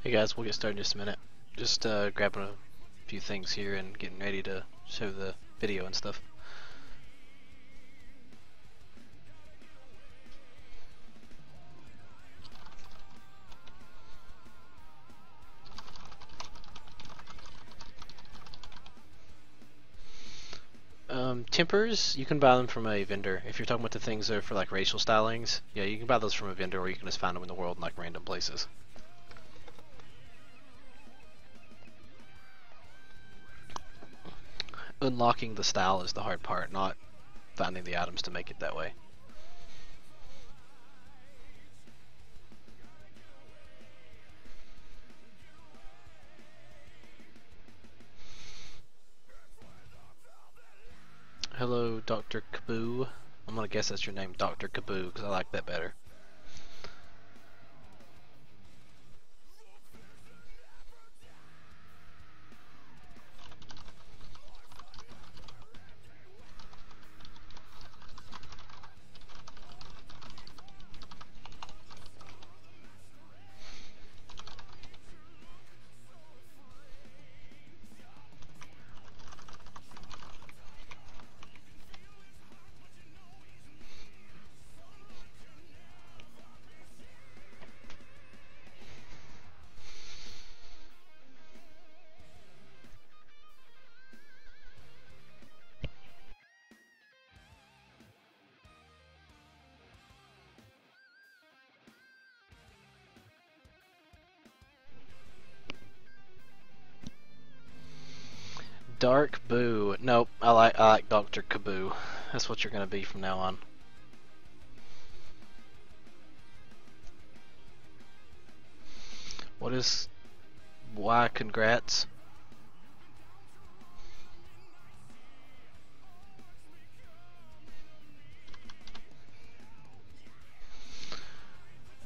Hey guys, we'll get started in just a minute. Just grabbing a few things here and getting ready to show the video and stuff. Tempers, you can buy them from a vendor. If you're talking about the things that are for like racial stylings, yeah, you can buy those from a vendor, or you can just find them in the world in like random places. Unlocking the style is the hard part, not finding the items to make it that way. Hello, Dr. Kaboo. I'm gonna guess that's your name, Dr. Kaboo, because I like that better. Dark Boo. Nope, I like Dr. Kaboo. That's what you're gonna be from now on. What is why congrats?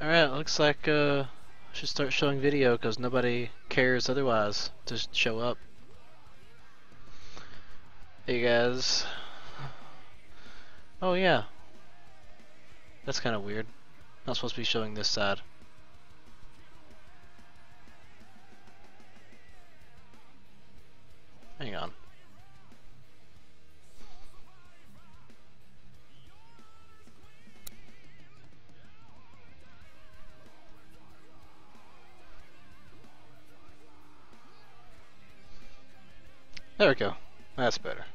Alright, looks like I should start showing video because nobody cares otherwise to show up. Hey guys. Oh yeah. That's kind of weird. Not supposed to be showing this side. Hang on. There we go. That's better.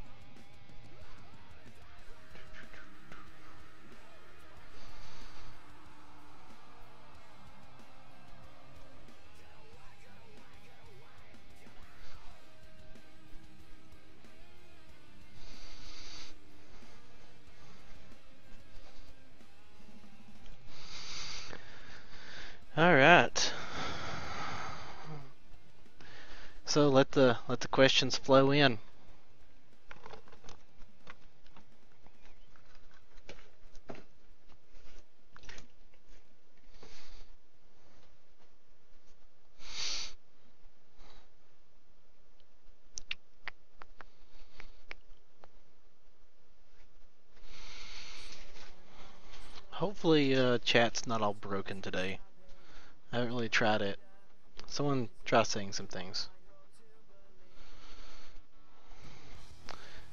All right. So let the questions flow in. Hopefully chat's not all broken today. I haven't really tried it. Someone try saying some things.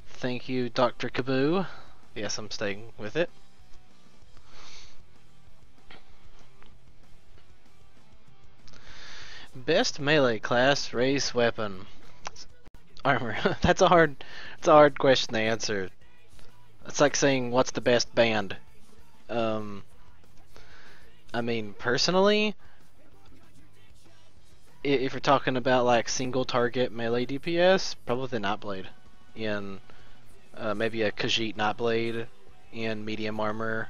Thank you, Dr. Kaboo. Yes, I'm staying with it. Best melee class, race, weapon, armor. That's a hard question to answer. It's like saying what's the best band. I mean, personally, if you're talking about like single target melee DPS, probably the Nightblade in maybe a Khajiit Nightblade in medium armor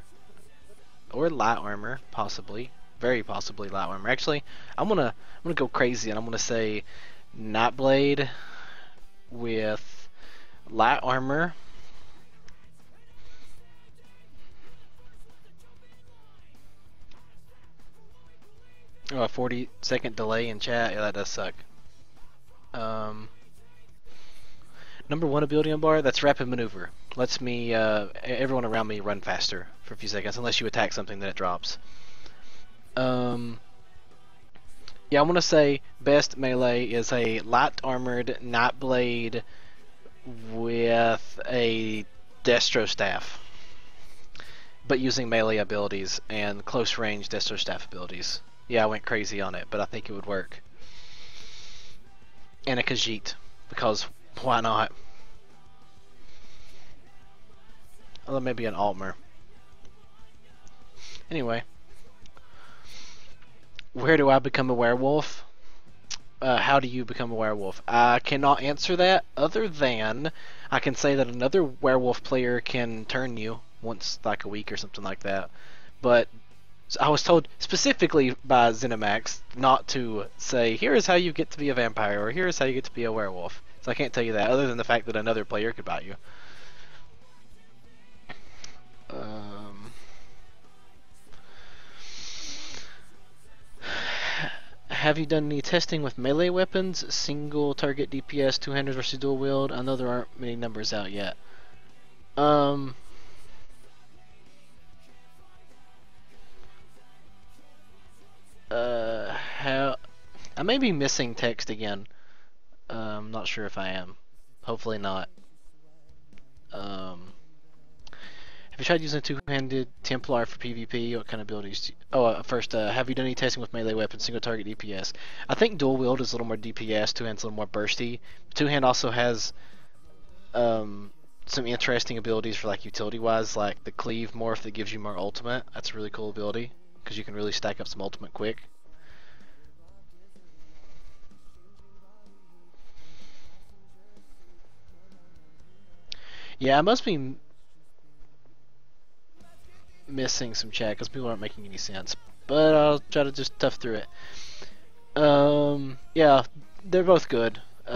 or light armor, possibly, very possibly light armor. Actually, I'm gonna go crazy and I'm gonna say Nightblade with light armor. Oh, a 40-second delay in chat. Yeah, that does suck. Number one ability on bar, that's rapid maneuver. Lets me, everyone around me run faster for a few seconds, unless you attack something that it drops. Yeah, I want to say best melee is a light armored Nightblade with a Destro staff, but using melee abilities and close range Destro staff abilities. Yeah, I went crazy on it, but I think it would work. And a Khajiit, because why not? Although maybe an Altmer. Anyway, where do I become a werewolf? How do you become a werewolf? I cannot answer that other than I can say that another werewolf player can turn you once like a week or something like that. But I was told specifically by Zenimax not to say, here is how you get to be a vampire, or here is how you get to be a werewolf. So I can't tell you that other than the fact that another player could bite you. Um, have you done any testing with melee weapons, single target DPS, two-handed versus dual wield? I know there aren't many numbers out yet. Um, how? I may be missing text again. I'm not sure if I am. Hopefully not. Have you tried using a two-handed Templar for PvP? What kind of abilities do you... Oh, first, have you done any testing with melee weapons, single target DPS? I think dual wield is a little more DPS, two-hand's a little more bursty. Two-hand also has some interesting abilities for like utility-wise, like the cleave morph that gives you more ultimate. That's a really cool ability, because you can really stack up some ultimate quick. Yeah, I must be missing some chat because people aren't making any sense. But I'll try to just tough through it. Yeah, they're both good. I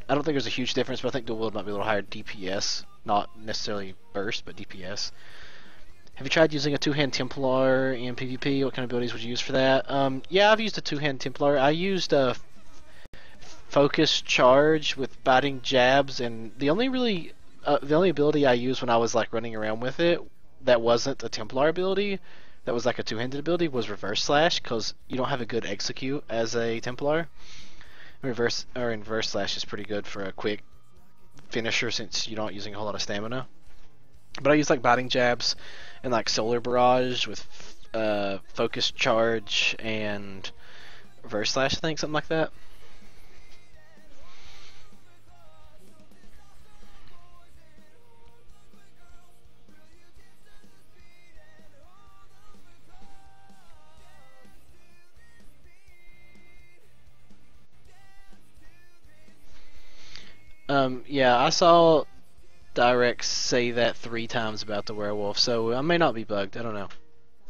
don't think there's a huge difference, but I think dual wield might be a little higher DPS, not necessarily burst, but DPS. Have you tried using a two-hand Templar in PvP? What kind of abilities would you use for that? Yeah, I've used a two-hand Templar. I used a focus charge with biting jabs, and the only ability I used when I was like running around with it that wasn't a Templar ability, that was like a two-handed ability, was reverse slash, because you don't have a good execute as a Templar. Reverse slash is pretty good for a quick finisher since you're not using a whole lot of stamina. But I use like biting jabs and like solar barrage with focus charge and reverse slash, I think, something like that. Yeah, I saw Direct say that 3 times about the werewolf, so I may not be bugged. I don't know.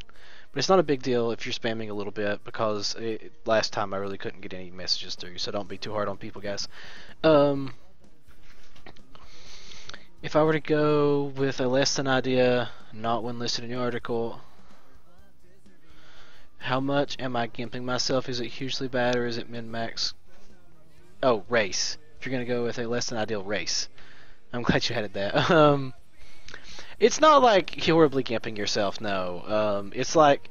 But it's not a big deal if you're spamming a little bit, because last time I really couldn't get any messages through, so don't be too hard on people, guys. If I were to go with a less than idea, not one listed in your article, how much am I gimping myself? Is it hugely bad or is it min-max? Oh, race. If you're going to go with a less than ideal race. I'm glad you added that. It's not like horribly gimping yourself, no. It's like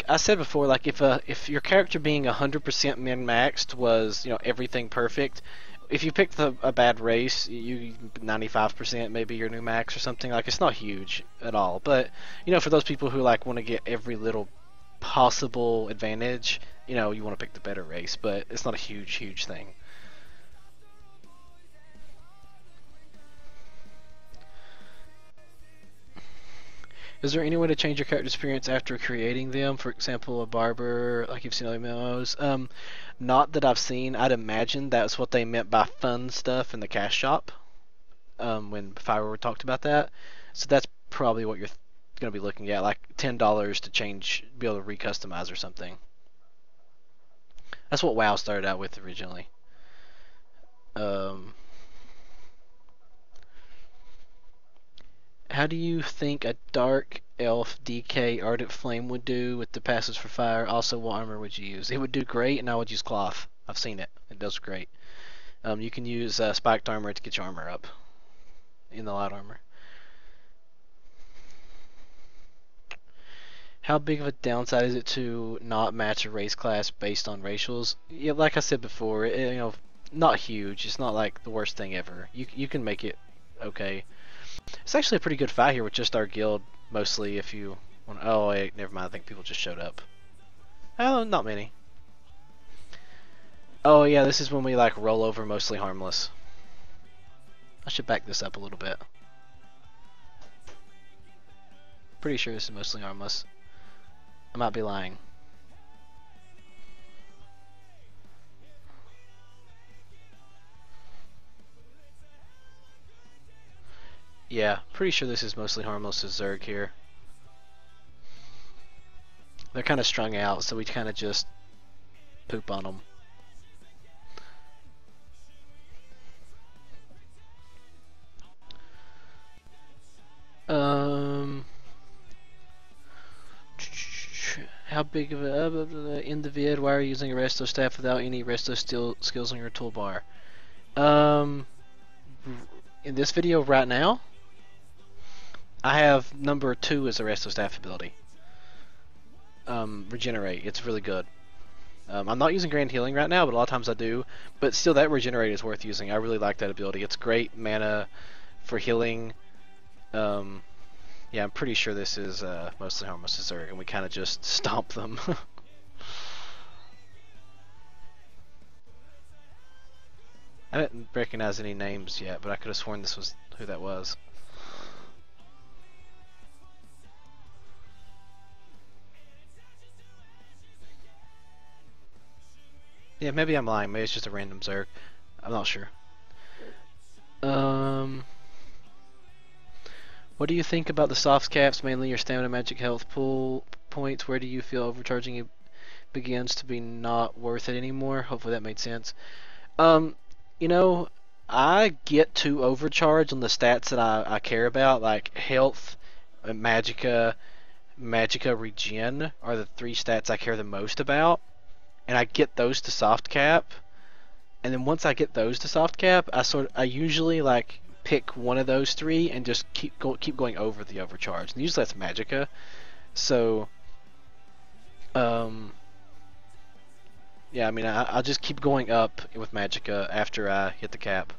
I said before, like if your character being 100% min-maxed was, everything perfect, if you picked a bad race, you 95% maybe your new max or something, like it's not huge at all. But, for those people who like want to get every little possible advantage, you want to pick the better race, but it's not a huge thing. Is there any way to change your character experience after creating them? For example, a barber, like you've seen other memos. Not that I've seen. I'd imagine that's what they meant by fun stuff in the cash shop. When Fiverr talked about that. So that's probably what you're going to be looking at, like $10 to change, be able to recustomize or something. That's what WoW started out with originally. How do you think a Dark Elf DK Ardent Flame would do with the passes for fire? Also, what armor would you use? It would do great, and I would use cloth. I've seen it. It does great. You can use spiked armor to get your armor up in the light armor. How big of a downside is it to not match a race class based on racials? Yeah, like I said before, not huge. It's not like the worst thing ever. You can make it okay. It's actually a pretty good fight here with just our guild, mostly if you want. Oh, wait, never mind. I think people just showed up. Oh, not many. Oh yeah, this is when we like roll over mostly harmless. I should back this up a little bit. Pretty sure this is mostly harmless. I might be lying. Yeah, pretty sure this is mostly harmless as Zerg here. They're kind of strung out, so we kind of just poop on them. How big of a in the vid? Why are you using a resto staff without any resto skills on your toolbar? In this video right now, I have number 2 as a resto staff ability. Regenerate. It's really good. I'm not using Grand Healing right now, but a lot of times I do. But still, that Regenerate is worth using. I really like that ability. It's great mana for healing. Yeah, I'm pretty sure this is mostly harmless to Zerg, and we kind of just stomp them. I didn't recognize any names yet, but I could have sworn this was who that was. Yeah, maybe I'm lying. Maybe it's just a random Zerg. I'm not sure. What do you think about the soft caps, mainly your stamina magic health pool points? Where do you feel overcharging it begins to be not worth it anymore? Hopefully that made sense. You know, I get to overcharge on the stats that I care about, like health, magicka regen are the 3 stats I care the most about, and I get those to soft cap. And then once I get those to soft cap, I usually like pick one of those 3 and just keep going over the overcharge. And usually that's magicka. So, yeah, I mean, I'll just keep going up with magicka after I hit the cap.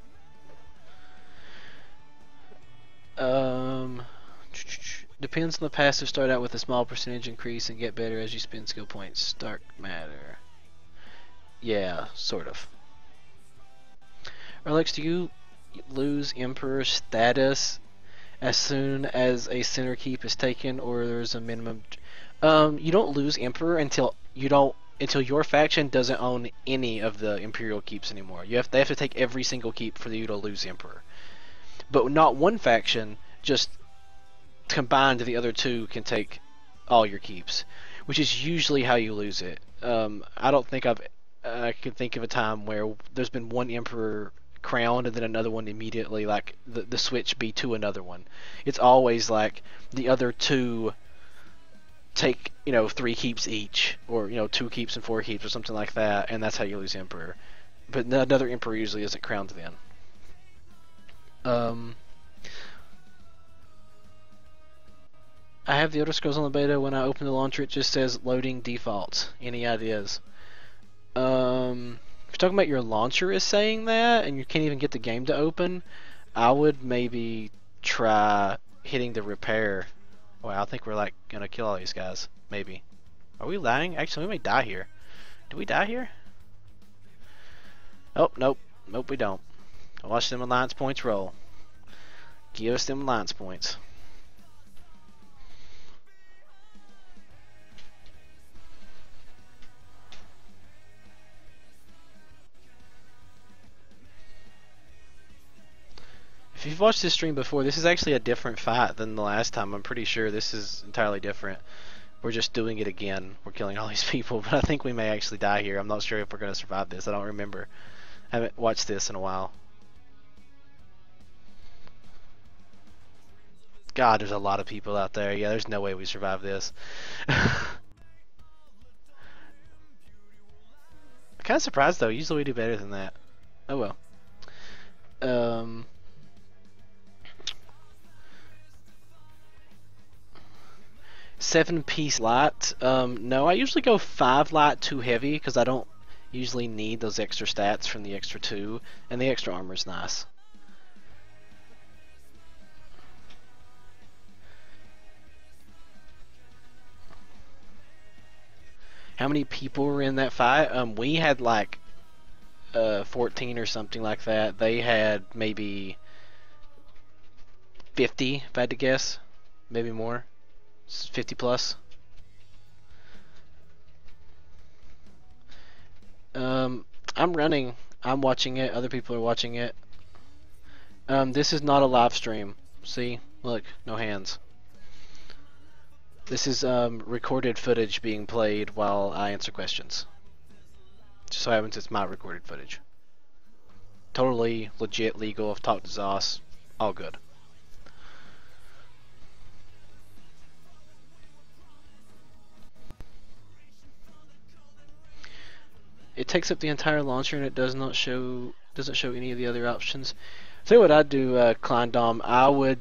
Depends on the passive. Start out with a small percentage increase and get better as you spend skill points. Dark matter. Yeah, sort of. Alex, do you lose Emperor status as soon as a center keep is taken, or there's a minimum? You don't lose Emperor until your faction doesn't own any of the Imperial keeps anymore. They have to take every single keep for you to lose Emperor. But not one faction, just combined the other 2 can take all your keeps, which is usually how you lose it. I don't think I could think of a time where there's been one Emperor crowned and then another one immediately, like the switch be to another one. It's always like the other 2 take 3 keeps each, or 2 keeps and 4 keeps or something like that, and that's how you lose Emperor. But another Emperor usually isn't crowned then. I have the Elder Scrolls on the beta. When I open the launcher, it just says loading defaults. Any ideas? If you're talking about your launcher is saying that, and you can't even get the game to open, I would maybe try hitting the repair. Wow, I think we're like gonna kill all these guys. Maybe. Are we lying? Actually, we may die here. Do we die here? Oh, nope. Nope, we don't. Watch them alliance points roll. Give us them alliance points. If you've watched this stream before, this is actually a different fight than the last time. I'm pretty sure this is entirely different. We're just doing it again. We're killing all these people, but I think we may actually die here. I'm not sure if we're going to survive this. I don't remember. I haven't watched this in a while. God, there's a lot of people out there. Yeah, there's no way we survive this. I'm kind of surprised, though. Usually we do better than that. Oh, well. 7-piece light. No, I usually go 5 light, 2 heavy because I don't usually need those extra stats from the extra 2, and the extra armor's nice. How many people were in that fight? We had like 14 or something like that. They had maybe 50, if I had to guess. Maybe more. 50 plus. I'm running. I'm watching it. Other people are watching it. This is not a live stream. See? Look, no hands. This is recorded footage being played while I answer questions. Just so happens it's my recorded footage. Totally legit, legal. I've talked to Zos. All good. It takes up the entire launcher and it doesn't show any of the other options. So what I'd do, Kleindom, I would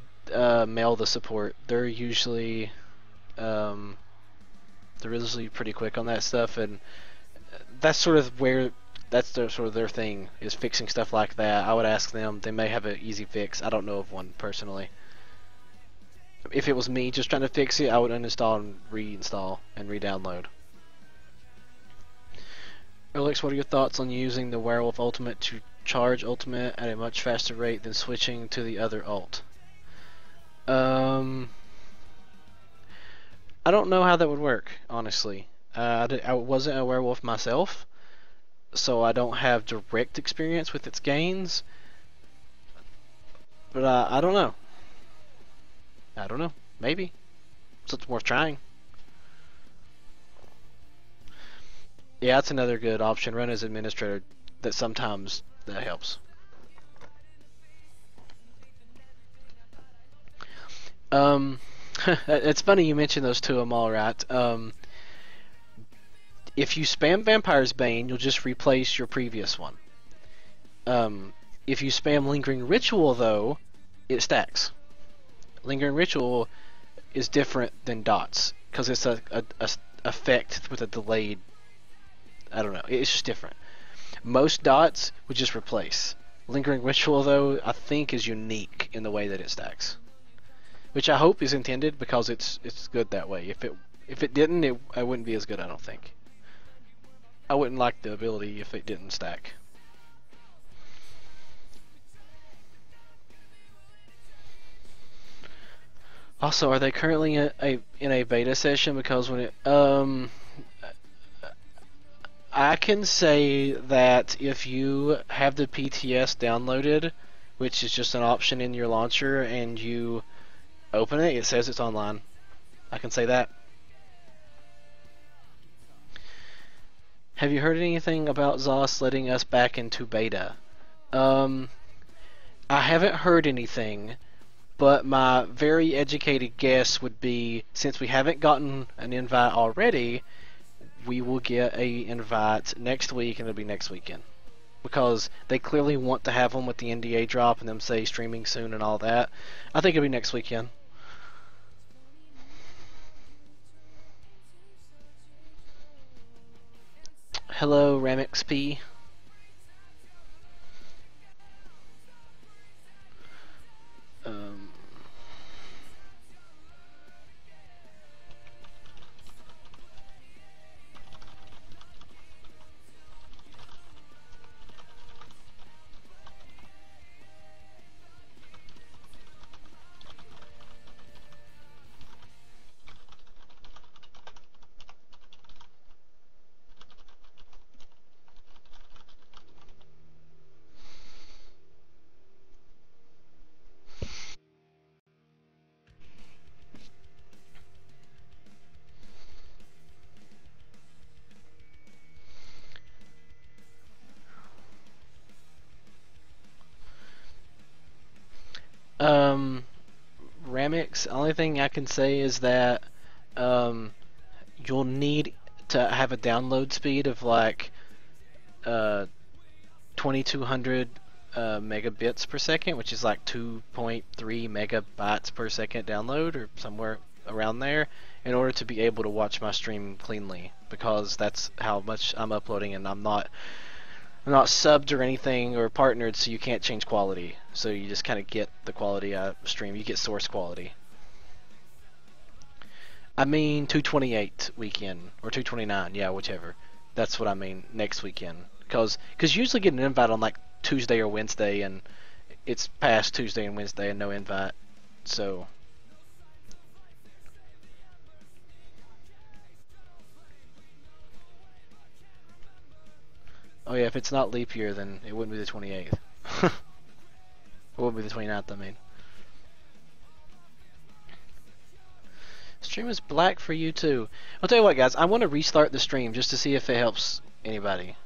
mail the support. They're usually pretty quick on that stuff, and that's sort of their thing, is fixing stuff like that. I would ask them. They may have an easy fix. I don't know of one personally. If it was me just trying to fix it, I would uninstall and reinstall and re-download. Alex, what are your thoughts on using the Werewolf Ultimate to charge Ultimate at a much faster rate than switching to the other ult? I don't know how that would work, honestly. I wasn't a werewolf myself, so I don't have direct experience with its gains. But I don't know. I don't know. Maybe. Something worth trying. Yeah, that's another good option. Run as administrator. That sometimes that helps. It's funny you mentioned those two. I'm all right. If you spam Vampire's Bane, you'll just replace your previous one. If you spam Lingering Ritual, though, it stacks. Lingering Ritual is different than Dots because it's a effect with a delayed. I don't know. It's just different. Most Dots would just replace. Lingering Ritual, though, I think is unique in the way that it stacks, which I hope is intended because it's good that way. If it didn't, it wouldn't be as good. I don't think. I wouldn't like the ability if it didn't stack. Also, are they currently in a beta session? Because when it I can say that if you have the PTS downloaded, which is just an option in your launcher, and you open it, it says it's online. I can say that. Have you heard anything about Zos letting us back into beta? I haven't heard anything, but my very educated guess would be, since we haven't gotten an invite already, we will get a invite next week, and it'll be next weekend. Because they clearly want to have them with the NDA drop and them say streaming soon and all that. I think it'll be next weekend. Hello, RamXP. Ramix, only thing I can say is that you'll need to have a download speed of like 2200 megabits per second, which is like 2.3 megabytes per second download, or somewhere around there. in order to be able to watch my stream cleanly, because that's how much I'm uploading, and I'm not subbed or anything or partnered, so you can't change quality. So you just kind of get the quality I stream. You get source quality. I mean 228 weekend or 229, yeah, whichever. That's what I mean next weekend. Cause you usually get an invite on like Tuesday or Wednesday, and it's past Tuesday and Wednesday and no invite. So oh yeah, if it's not leap year, then it wouldn't be the 28th. It wouldn't be the 29th, I mean. Stream is black for you too. I'll tell you what, guys. I want to restart the stream just to see if it helps anybody.